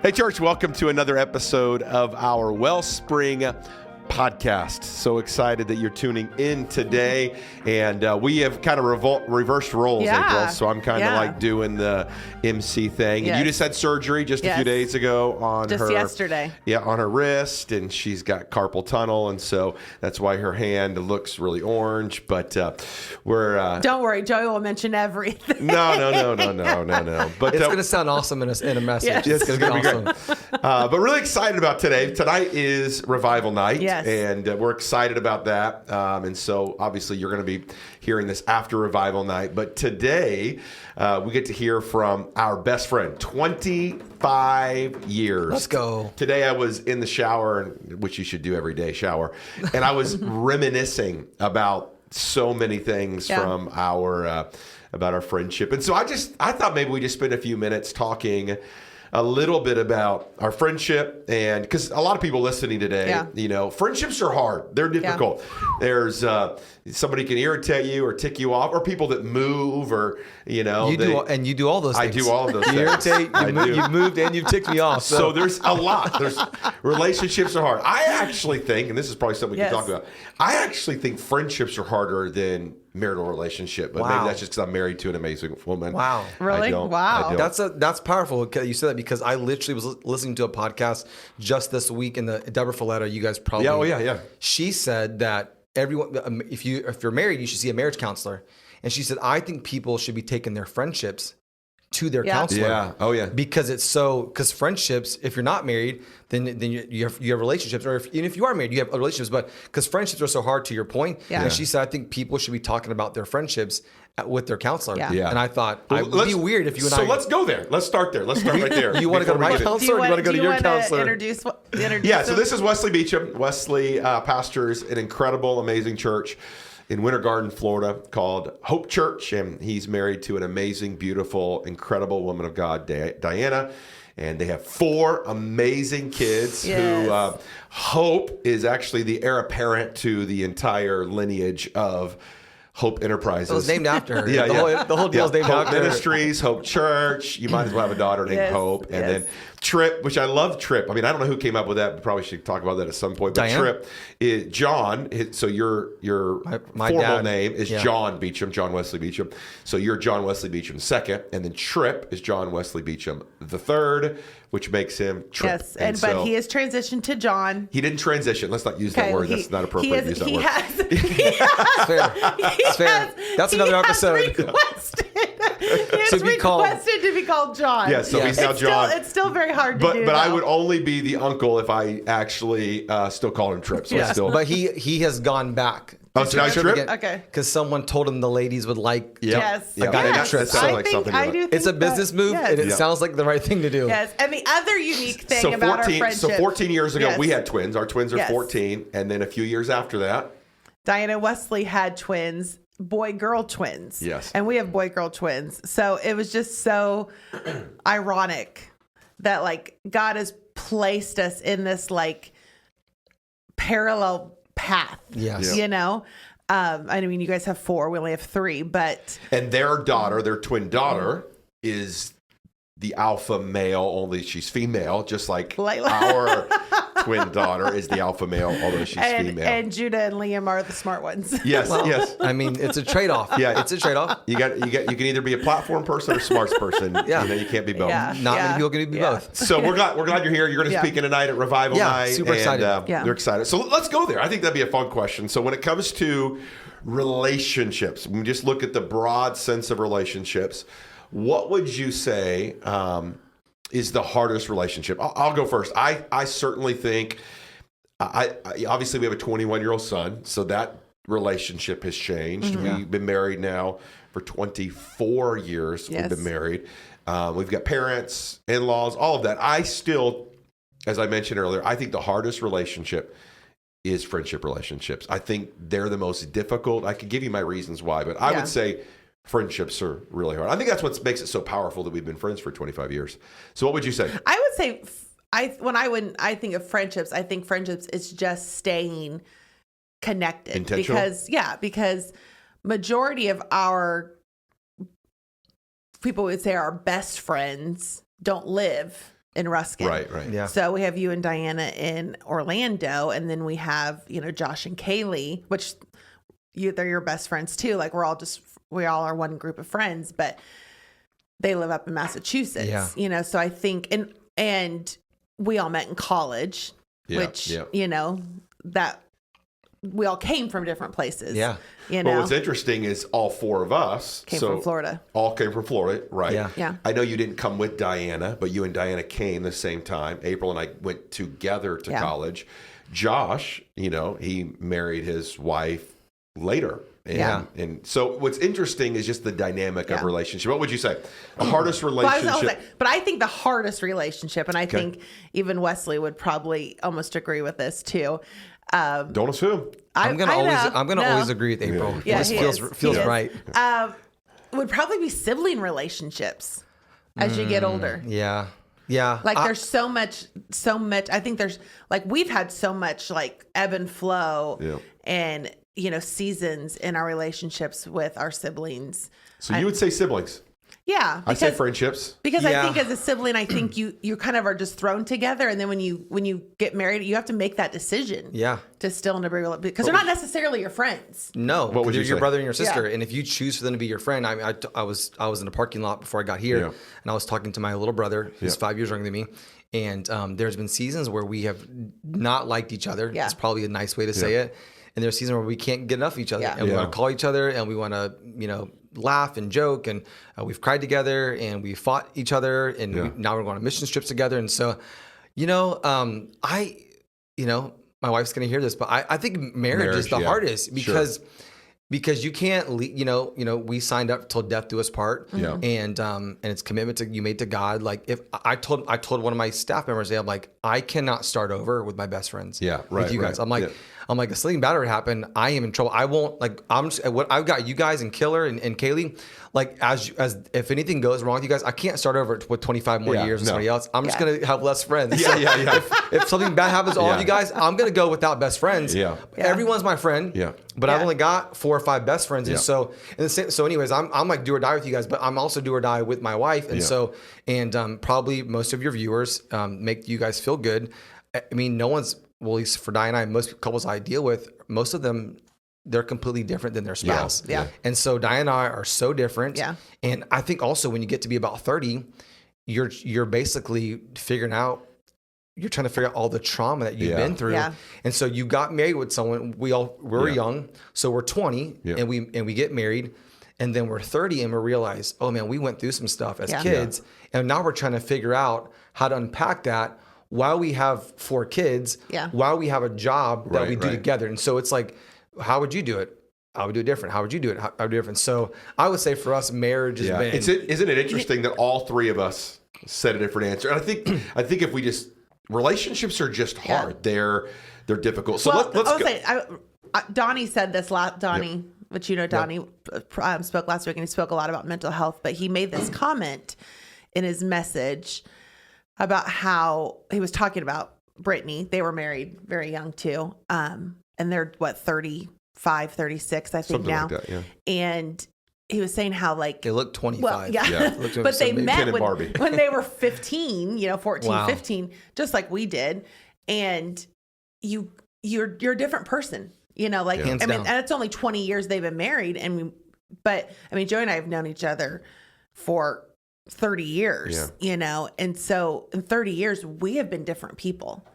Hey, church, welcome to another episode of our Wellspring podcast. So excited that you're tuning in today. And we have kind of reversed roles, April. So I'm kind of like doing the MC thing. And you just had surgery just a few days ago on her. Just yesterday. Yeah, on her wrist. And she's got carpal tunnel. And so that's why her hand looks really orange. But we're... Don't worry, Joey will mention everything. No. But it's going to sound awesome in a message. Yes. It's going to be awesome. Great. But really excited about today. Tonight is Revival Night. Yes. And we're excited about that. And so obviously you're going to be hearing this after Revival Night. But today we get to hear from our best friend, 25 years. Let's go. Today I was in the shower, which you should do every day, shower. And I was reminiscing about so many things from our about our friendship. And so I thought maybe we just spend a few minutes talking a little bit about our friendship, and because a lot of people listening today, you know, friendships are hard. They're difficult. There's somebody can irritate you or tick you off, or people that move, or you know, you do all those things. I do all of those things. You irritate, you've moved, and you've ticked me off. So there's a lot. There's relationships are hard. I actually think, and this is probably something we can talk about, I actually think friendships are harder than marital relationship, but maybe that's just because I'm married to an amazing woman. Wow. Really? Wow. That's powerful. You said that because I literally was listening to a podcast just this week in the Deborah Folletta. You guys probably She said that everyone, if you're married, you should see a marriage counselor. And she said, I think people should be taking their friendships to their counselor. Yeah. Oh yeah. Because friendships, if you're not married, then you have relationships, or even if you are married, you have relationships. But because friendships are so hard, to your point, and she said, I think people should be talking about their friendships with their counselor. Yeah. And I thought it would be weird if you and I. So let's go there. Let's start there. Let's start right there. You want to go to my counselor, or you want to go to your counselor? Introduce so this is Wesley Beecham. Wesley pastors an incredible, amazing church in Winter Garden, Florida, called Hope Church, and he's married to an amazing, beautiful, incredible woman of God, Diana, and they have 4 amazing kids who Hope is actually the heir apparent to the entire lineage of Hope Enterprises. It was named after her. The whole deal is named Hope after Ministries, Hope Church. You might as well have a daughter named Hope. And then Trip, which I love Trip. I mean, I don't know who came up with that. We probably should talk about that at some point. But Diane? Trip is John. So your my formal dad, name is John Beecham, John Wesley Beecham. So you're John Wesley Beecham II. And then Trip is John Wesley Beecham III, which makes him Trip. Yes, but he has transitioned to John. He didn't transition. Let's not use that word. That's not appropriate to use that word. It's fair. That's another episode. He has requested to be called John. Yeah, so he's now John. It's still very hard to do. But I would only be the uncle if I actually still call him Trip. So But he has gone back. Oh, so now Trip? Okay. Because someone told him the ladies would like a guy named Trip. Sounds like something. It's a business move, and it sounds like the right thing to do. Yes, and the other unique thing about our friendship. So 14 years ago, we had twins. Our twins are 14. And then a few years after that, Diana and Wesley had twins. Boy-girl twins. Yes. And we have boy-girl twins. So it was just so ironic that like God has placed us in this like parallel path. Yes. You know? I mean, you guys have 4. We only have 3, but... And their twin daughter, is the alpha male, only she's female, just like our twin daughter is the alpha male, although she's female. And Judah and Liam are the smart ones. Yes. I mean, it's a trade-off. Yeah, it's a trade-off. You can either be a platform person or smarts person. You can't be both. Not many people can be both. So we're glad you're here. You're going to speak in tonight at Revival Night. Super excited. They're excited. So let's go there. I think that'd be a fun question. So when it comes to relationships, when we just look at the broad sense of relationships, what would you say is the hardest relationship? I'll go first. I certainly think, obviously we have a 21-year-old son, so that relationship has changed. Mm-hmm. We've been married now for 24 years. We've been married. We've got parents, in-laws, all of that. I still, as I mentioned earlier, I think the hardest relationship is friendship relationships. I think they're the most difficult. I could give you my reasons why, but I would say friendships are really hard. I think that's what makes it so powerful that we've been friends for 25 years. So what would you say? I would say, when I think of friendships, I think friendships is just staying connected. Intentional? Because majority of our people would say our best friends don't live in Ruskin. Right. Yeah. So we have you and Diana in Orlando, and then we have, Josh and Kaylee, which they're your best friends too. Like we all are one group of friends, but they live up in Massachusetts, so I think, and we all met in college, which, that we all came from different places. Yeah. Well, what's interesting is all four of us came from Florida. All came from Florida, right? Yeah. I know you didn't come with Diana, but you and Diana came the same time. April and I went together to college. Josh, he married his wife later. And so what's interesting is just the dynamic of relationship. What would you say? The hardest relationship? But I think the hardest relationship, and I think even Wesley would probably almost agree with this too. Don't assume. I'm gonna always agree with April. Yeah, it feels right. Would probably be sibling relationships as you get older. Yeah. Like there's so much. I think there's we've had so much ebb and flow and seasons in our relationships with our siblings. So you would say siblings? Yeah. I say friendships. Because I think as a sibling, I think you kind of are just thrown together. And then when you get married, you have to make that decision. Yeah. To still in a relationship. Because they're not necessarily your friends. No. What would you say? Your brother and your sister. Yeah. And if you choose for them to be your friend, I was in a parking lot before I got here. And I was talking to my little brother, who's 5 years younger than me. And there's been seasons where we have not liked each other. Yeah. It's probably a nice way to say it. And there's seasons where we can't get enough of each other. Yeah. And we want to call each other and we want to, laugh and joke. And we've cried together and we fought each other. And now we're going on mission trips together. And so, my wife's going to hear this, but I think marriage is the hardest because you can't, we signed up till death do us part. Yeah. And it's commitment you made to God. Like if I told one of my staff members, I'm like, I cannot start over with my best friends. Yeah. Right. With you guys. I'm like, if something bad would happen, I am in trouble. I won't I've got you guys and Killer and Kaylee, as if anything goes wrong with you guys, I can't start over with 25 more years with somebody else. I'm just going to have less friends. Yeah. If something bad happens to all of you guys, I'm going to go without best friends. Yeah. Everyone's my friend. Yeah. But I've only got 4 or 5 best friends. And so anyways, I'm like do or die with you guys, but I'm also do or die with my wife. And probably most of your viewers make you guys feel good. I mean, no one's, well, at least for Di and I, most couples I deal with, most of them, they're completely different than their spouse. Yeah. And so Di and I are so different. Yeah. And I think also when you get to be about 30, you're basically figuring out, you're trying to figure out all the trauma that you've been through. Yeah. And so you got married with someone, we're young, so we're 20 and we get married. And then we're 30 and we realize, oh man, we went through some stuff as kids. Yeah. And now we're trying to figure out how to unpack that while we have 4 kids, while we have a job that we do together. And so it's like, how would you do it? I would do it different. How would you do it? I would do it different. So I would say for us, marriage has been... Isn't it interesting that all 3 of us said a different answer? And I think if we just... Relationships are just hard. They're difficult. So let's go. Donnie said this Donnie, which Donnie spoke last week, and he spoke a lot about mental health, but he made this comment in his message about how he was talking about Brittany. They were married very young too. And they're 35, 36, I think. Something now. Like that, And he was saying how they look 25. Well, but they met when they were 15, 14, 15, just like we did. And you're a different person, and it's only 20 years they've been married. But Joey and I have known each other for 30 years, and so in 30 years we have been different people.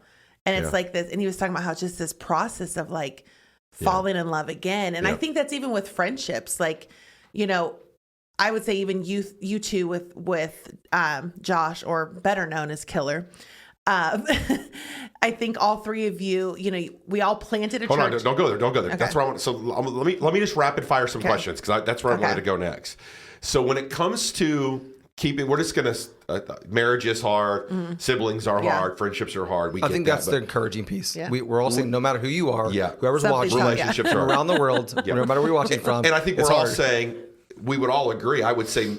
And it's like this, and he was talking about how it's just this process of falling in love again. And I think that's even with friendships, I would say even you two with Josh, or better known as Killer. I think all 3 of you, we all planted a church. Hold on, don't go there. Okay. That's where I want. So let me just rapid fire some questions, because that's where I wanted to go next. So when it comes to we're just going to, marriage is hard, siblings are hard, friendships are hard. I think that's the encouraging piece. Yeah. We're all saying no matter who you are, whoever's watching, relationships are around the world, no matter where you're watching from. And I think we're all saying, we would all agree. I would say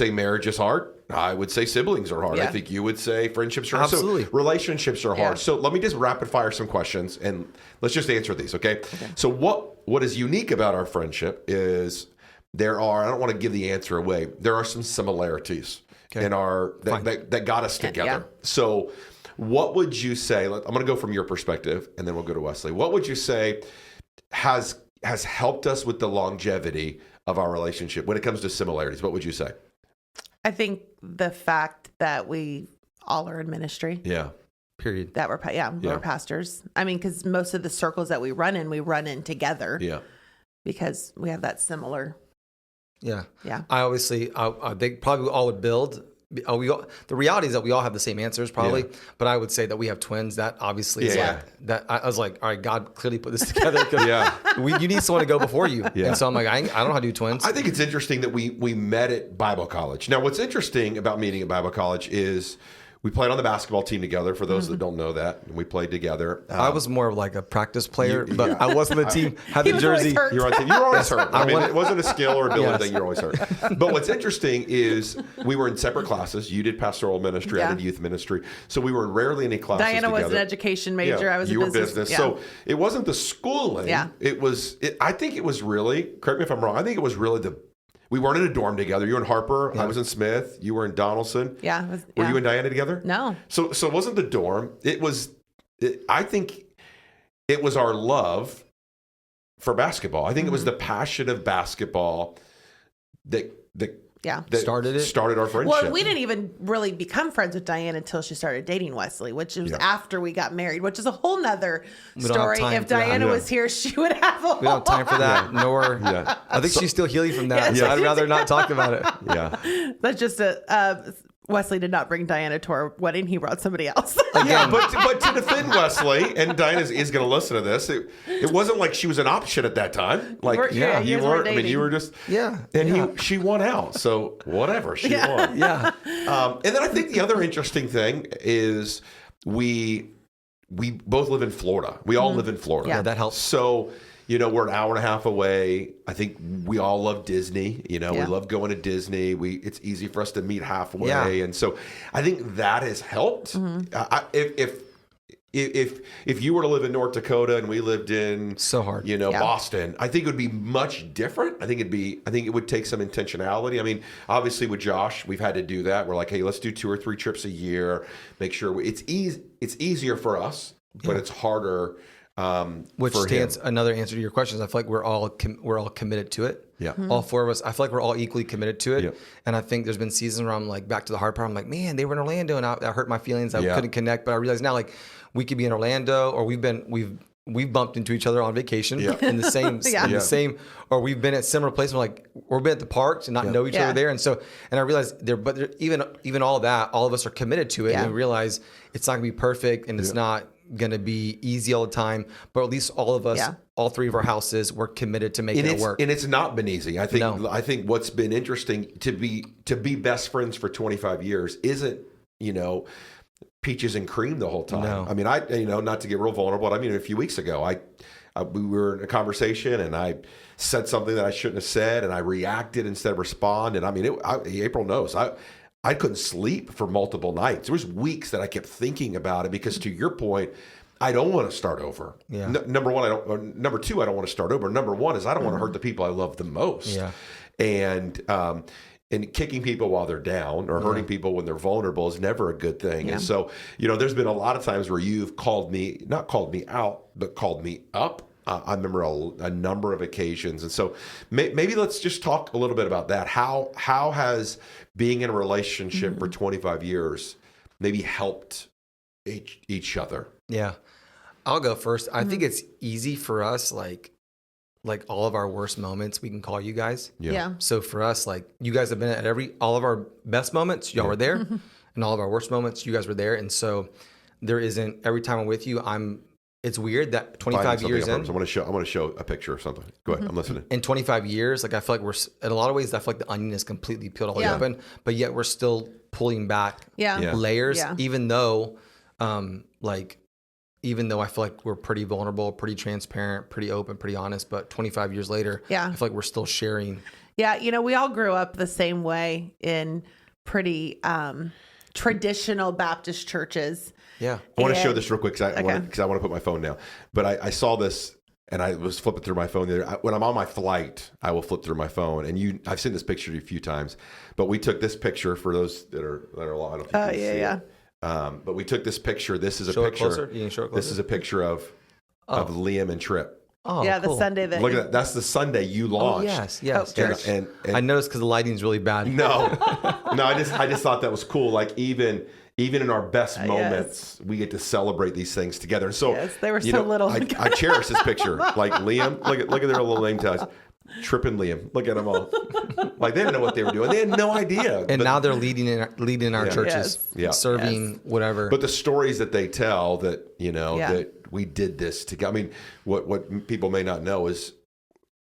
marriage is hard. I would say siblings are hard. I think you would say friendships are hard. Absolutely. So relationships are hard. So let me just rapid fire some questions and let's just answer these, okay? So what is unique about our friendship is I don't want to give the answer away. There are some similarities. in our that got us together. So what would you say, I'm going to go from your perspective and then we'll go to Wesley. What would you say has helped us with the longevity of our relationship when it comes to similarities? What would you say? I think the fact that we all are in ministry. Yeah. Period. That we're pastors. I mean, because most of the circles that we run in together. Yeah. Because we have that similar. Yeah. Yeah. I think probably all would build. The reality is that we all have the same answers probably, but I would say that we have twins. That obviously is that I was like, all right, God clearly put this together because you need someone to go before you. Yeah. And so I'm like, I don't know how to do twins. I think it's interesting that we met at Bible college. Now, what's interesting about meeting at Bible college is we played on the basketball team together. For those that don't know that, we played together. I was more of like a practice player, but I wasn't the team. Had the jersey. You were on team. You were always hurt. I mean, it wasn't a skill or ability thing. You're always hurt. But what's interesting is we were in separate classes. You did pastoral ministry. I did youth ministry. So we were rarely in any classes Diana together. was an education major. I was you a business. You were business. Yeah. So it wasn't the schooling. Yeah. I think it was really, correct me if I'm wrong, I think it was really we weren't in a dorm together. You were in Harper. Yeah. I was in Smith. You were in Donaldson. Yeah. Were you and Diana together? No. So it wasn't the dorm. I think it was our love for basketball. I think it was the passion of basketball that started our friendship. Well, we didn't even really become friends with Diana until she started dating Wesley, which was after we got married, which is a whole nother story. If Diana was here, she would have a whole We don't have time for that, nor I think she's still healing from that. So I'd rather not talk about it. Yeah. That's just Wesley did not bring Diana to our wedding. He brought somebody else. Yeah, but to defend Wesley, and Diana is going to listen to this, it wasn't like she was an option at that time. Like, you weren't. I mean, you were just. Yeah. And she won out. So whatever, she won. Yeah. And then I think the other interesting thing is we both live in Florida. We all live in Florida. Yeah, that helps. So, we're an hour and a half away. I think we all love Disney. We love going to Disney. It's easy for us to meet halfway. Yeah. And so I think that has helped. If you were to live in North Dakota and we lived in Boston, I think it would be much different. I think it would take some intentionality. I mean, obviously with Josh, we've had to do that. We're like, hey, let's do 2 or 3 trips a year. Make sure it's easier for us, but it's harder. Which stands another answer to your questions. I feel like we're all committed to it. Yeah. All 4 of us. I feel like we're all equally committed to it. Yeah. And I think there's been seasons where I'm like back to the hard part. I'm like, man, they were in Orlando and that hurt my feelings. I couldn't connect. But I realize now, like, we could be in Orlando, or we've bumped into each other on vacation in the same, or we've been at similar places. We've been at the parks and not know each other there. And I realize even all that, all of us are committed to it and realize it's not gonna be perfect and it's not going to be easy all the time, but at least all of us, all 3 of our houses, we're committed to making it work. And it's not been easy. I think what's been interesting to be best friends for 25 years isn't, peaches and cream the whole time. No. I mean, not to get real vulnerable, but I mean, a few weeks ago, we were in a conversation and I said something that I shouldn't have said and I reacted instead of respond. And I mean, April knows, I couldn't sleep for multiple nights. There was weeks that I kept thinking about it because, to your point, I don't want to start over. Yeah. Number one, number two, I don't want to start over. Number one is I don't want to hurt the people I love the most. Yeah. And kicking people while they're down or hurting people when they're vulnerable is never a good thing. Yeah. And so, there's been a lot of times where you've not called me out, but called me up. I remember a number of occasions. And so maybe let's just talk a little bit about that. How has being in a relationship for 25 years maybe helped each other? Yeah. I'll go first. I think it's easy for us, like all of our worst moments, we can call you guys. Yeah. So for us, like, you guys have been at all of our best moments, y'all were there. And all of our worst moments, you guys were there. And so there isn't, every time I'm with you, it's weird that 25 years in. I want to show a picture of something. Go ahead. I'm listening. In 25 years, like, I feel like we're, in a lot of ways, I feel like the onion is completely peeled all the way open, but yet we're still pulling back layers, even though I feel like we're pretty vulnerable, pretty transparent, pretty open, pretty honest, but 25 years later, I feel like we're still sharing. Yeah. We all grew up the same way in pretty traditional Baptist churches. Yeah. I want to show this real quick because I want to put my phone down. But I saw this And I was flipping through my phone. When I'm on my flight, I will flip through my phone. And I've seen this picture a few times, but we took this picture for those that are I don't know if you can see it. But we took this picture. This is a picture. You can show it closer? This is a picture of Liam and Tripp. Oh, yeah, cool. The Sunday that. Look at that. That's the Sunday you launched. Yes. And I noticed because the lighting's really bad. No. I just thought that was cool. Like even in our best moments, we get to celebrate these things together. And so they were so little. I cherish this picture. Like Liam, look at their little name tags. Tripp and Liam, look at them all. Like they didn't know what they were doing. They had no idea. And now they're leading in our churches, serving whatever. But the stories that they tell that that we did this together. I mean, what people may not know is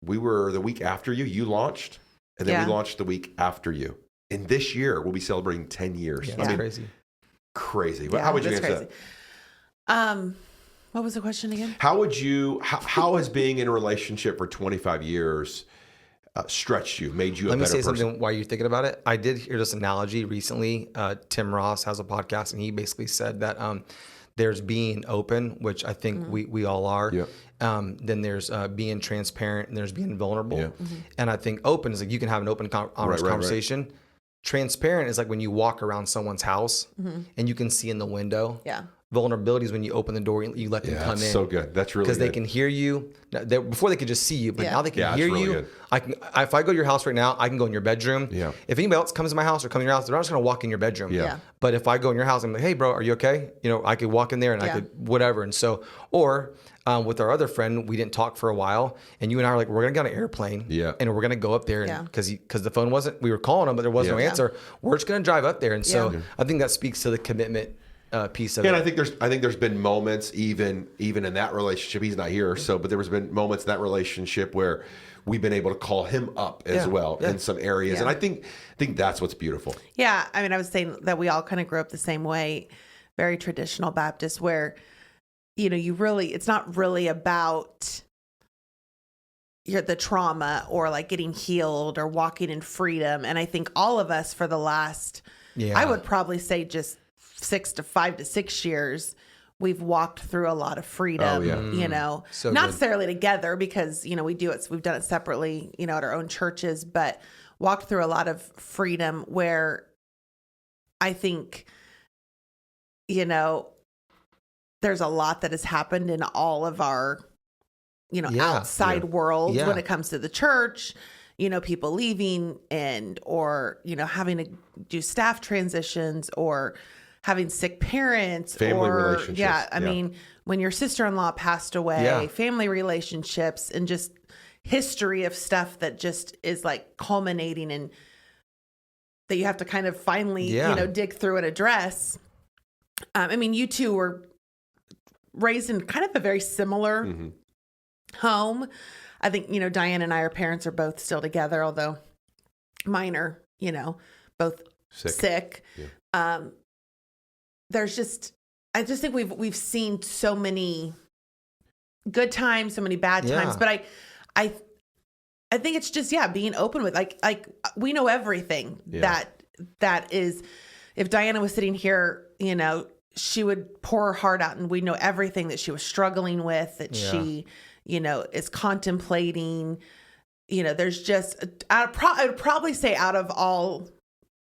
we were the week after you launched, and then we launched the week after you. And this year we'll be celebrating 10 years. Yeah, that's crazy. Yeah, how would you answer that? What was the question again? How has being in a relationship for 25 years stretched you, made you a better person? Let me say something while you're thinking about it. I did hear this analogy recently. Tim Ross has a podcast, and he basically said that there's being open, which I think we all are. Yeah. Then there's being transparent, and there's being vulnerable. Yeah. Mm-hmm. And I think open is like you can have an open conversation. Right. Transparent is like when you walk around someone's house and you can see in the window. Yeah. Vulnerability is when you open the door and you let them come in. So good. That's really good. Because they can hear you. Before they could just see you, but now they can hear you. Good. If I go to your house right now, I can go in your bedroom. Yeah. If anybody else comes to my house or comes to your house, they're not just going to walk in your bedroom. Yeah. But if I go in your house, I'm like, hey, bro, are you okay? I could walk in there and I could whatever. And so, or with our other friend, we didn't talk for a while, and you and I are like, we're going to get on an airplane, and we're going to go up there, and because the phone wasn't, we were calling him, but there was no answer. We're just going to drive up there, and so I think that speaks to the commitment piece of it. And I think there's been moments even in that relationship. He's not here, but there has been moments in that relationship where we've been able to call him up as well in some areas, and I think that's what's beautiful. Yeah, I mean, I was saying that we all kind of grew up the same way, very traditional Baptist, where it's not really about the trauma or like getting healed or walking in freedom. And I think all of us for the last, I would probably say just 5 to 6 years, we've walked through a lot of freedom, so not necessarily together because, we've done it separately, at our own churches, but walked through a lot of freedom where I think, there's a lot that has happened in all of our, outside world when it comes to the church, people leaving or having to do staff transitions or having sick parents, family relationships. I mean, when your sister-in-law passed away, family relationships, and just history of stuff that just is like culminating in that you have to kind of finally, dig through and address. I mean, you two were raised in kind of a very similar home. I think, Diane and I, our parents are both still together, although mine are, both sick. Yeah. I just think we've seen so many good times, so many bad times, but I think it's just, being open with like we know everything that is, if Diana was sitting here, she would pour her heart out, and we know everything that she was struggling with, that she, is contemplating. There's just, I would probably say out of all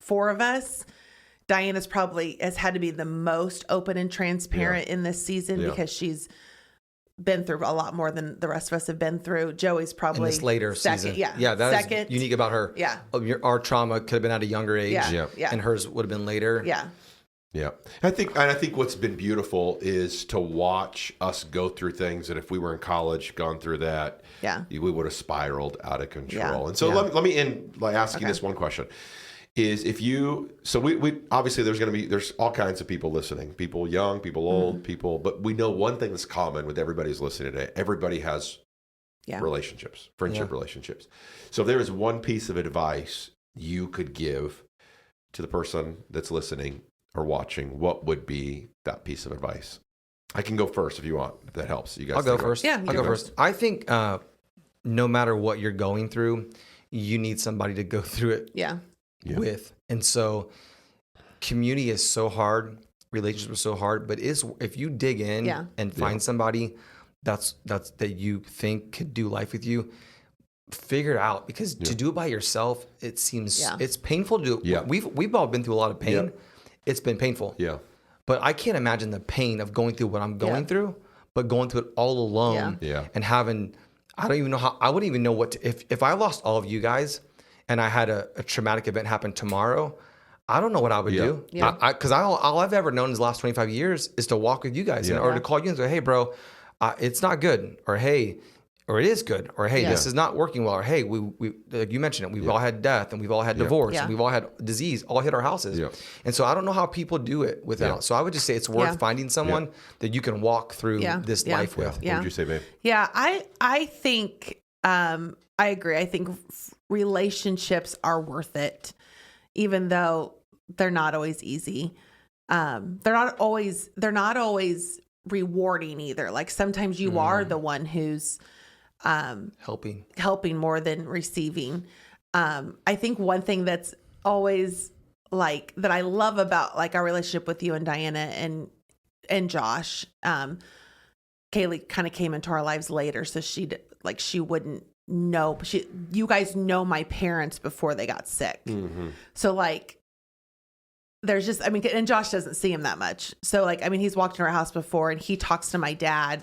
4 of us, Diana's probably has had to be the most open and transparent in this season because she's been through a lot more than the rest of us have been through. Joey's probably in this later second, season. That is unique about her. Yeah. Our trauma could have been at a younger age. And hers would have been later. Yeah. Yeah. I think what's been beautiful is to watch us go through things that if we were in college, gone through that, we would have spiraled out of control. Yeah. And so let me end by asking this one question. Is if you, so we obviously there's all kinds of people listening, people young, people old, people, but we know one thing that's common with everybody who's listening today. Everybody has relationships, friendship relationships. So if there is one piece of advice you could give to the person that's listening or watching, what would be that piece of advice? I can go first if you want, if that helps. You guys, I'll go first. Yeah, I'll go first. I think no matter what you're going through, you need somebody to go through it with. And so community is so hard, relationships are so hard, but if you dig in and find somebody that you think could do life with you, figure it out, because to do it by yourself, it seems it's painful to do. Yeah. We've all been through a lot of pain. Yeah. It's been painful. Yeah. But I can't imagine the pain of going through what I'm going through, but going through it all alone and having, I don't even know how, I wouldn't even know what to, if I lost all of you guys and I had a traumatic event happen tomorrow, I don't know what I would do. Because all I've ever known in the last 25 years is to walk with you guys or to call you and say, hey, bro, it's not good. Or, hey, or it is good. Or, hey, this is not working well. Or, hey, we like you mentioned it, we've all had death and we've all had divorce and we've all had disease, all hit our houses. Yeah. And so I don't know how people do it without. Yeah. So I would just say it's worth finding someone that you can walk through this life with. Yeah. What would you say, babe? Yeah, I think, I agree. I think relationships are worth it, even though they're not always easy. They're not always rewarding either. Like sometimes you are the one who's helping more than receiving. I think one thing that's always like that I love about like our relationship with you and Diana and Josh, Kaylee kind of came into our lives later, so she wouldn't know. You guys know my parents before they got sick, so like. There's just, I mean, and Josh doesn't see him that much. So like, I mean, he's walked in our house before and he talks to my dad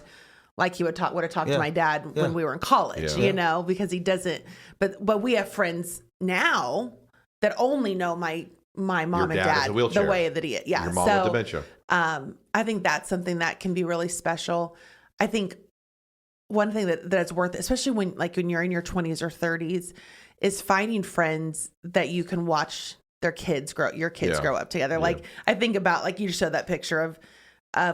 like he would have talked to my dad when we were in college, you know, because he doesn't, but we have friends now that only know my mom and dad the way that he is. Yeah. Your mom with dementia. I think that's something that can be really special. I think one thing that's worth it, especially when you're in your 20s or 30s, is finding friends that you can watch your kids grow up together. Yeah. Like I think about, like you just showed that picture of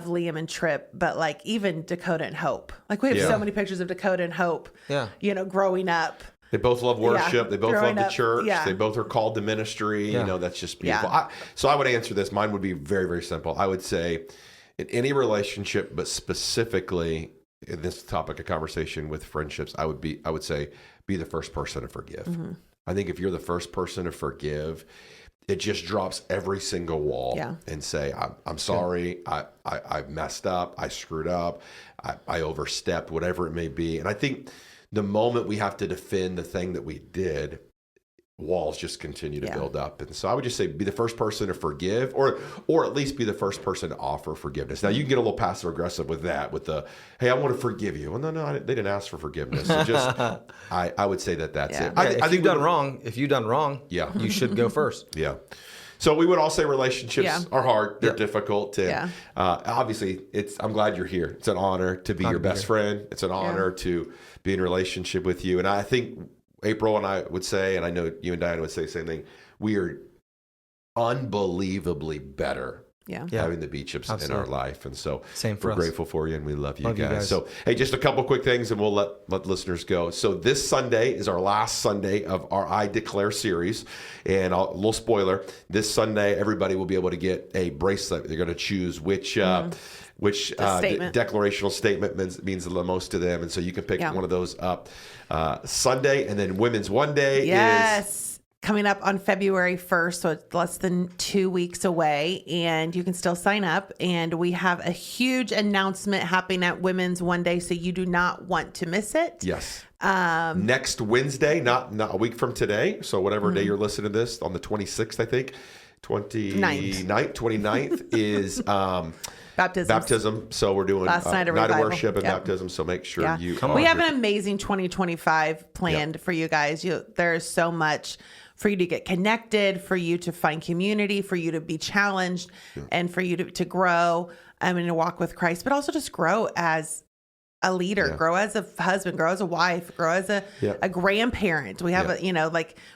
Liam and Tripp, but like even Dakota and Hope. Like we have so many pictures of Dakota and Hope, you know, growing up. They both love worship. They both love the church. They both are called to ministry. You know, that's just beautiful. So I would answer this. Mine would be very, very simple. I would say in any relationship, but specifically in this topic of conversation with friendships, I would say be the first person to forgive. Mm-hmm. I think if you're the first person to forgive, it just drops every single wall and say, I'm sorry. I messed up. I screwed up. I overstepped, whatever it may be. And I think the moment we have to defend the thing that we did, walls just continue to build up. And so I would just say be the first person to forgive or at least be the first person to offer forgiveness. Now you can get a little passive aggressive with that, with the, hey, I want to forgive you. Well, no, they didn't ask for forgiveness. So just, I would say that's it. I think if you've done wrong, you should go first. Yeah. So we would all say relationships are hard. They're difficult. And obviously I'm glad you're here. It's an honor to be your best friend. It's an honor to be in a relationship with you. And I think April and I would say, and I know you and Diana would say the same thing, we are unbelievably better having the Beechups in our life. And so we're grateful for you and we love you guys. So, hey, just a couple quick things and we'll let listeners go. So this Sunday is our last Sunday of our I Declare series. And a little spoiler, this Sunday, everybody will be able to get a bracelet. They're going to choose which declarational statement means the most to them. And so you can pick one of those up Sunday. And then Women's One Day is coming up on February 1st. So it's less than 2 weeks away and you can still sign up. And we have a huge announcement happening at Women's One Day. So you do not want to miss it. Yes. Next Wednesday, not a week from today. So whatever day you're listening to this, on the 26th, I think. 29th is baptism. So we're doing night of worship and baptism. So make sure you come on. We have an amazing 2025 planned for you guys. There's so much for you to get connected, for you to find community, for you to be challenged, and for you to grow and to walk with Christ, but also just grow as a leader, grow as a husband, grow as a wife, grow as a grandparent. We have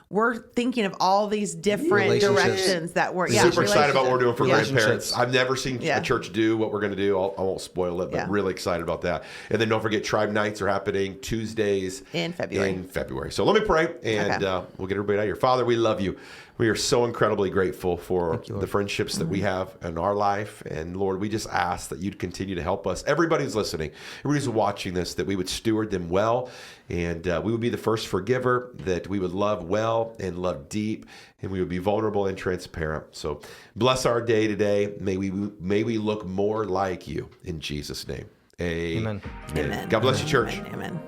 we're thinking of all these different directions that we're super excited about what we're doing for grandparents. I've never seen a church do what we're going to do. I won't spoil it, but really excited about that. And then don't forget, Tribe Nights are happening Tuesdays in February. So let me pray and we'll get everybody out of here. Father, we love you. We are so incredibly grateful for the friendships that we have in our life. And Lord, we just ask that you'd continue to help us. Everybody who's listening, everybody who's watching this, that we would steward them well. And we would be the first forgiver, that we would love well and love deep. And we would be vulnerable and transparent. So bless our day today. May we look more like you in Jesus' name. Amen. God bless you, church. Amen.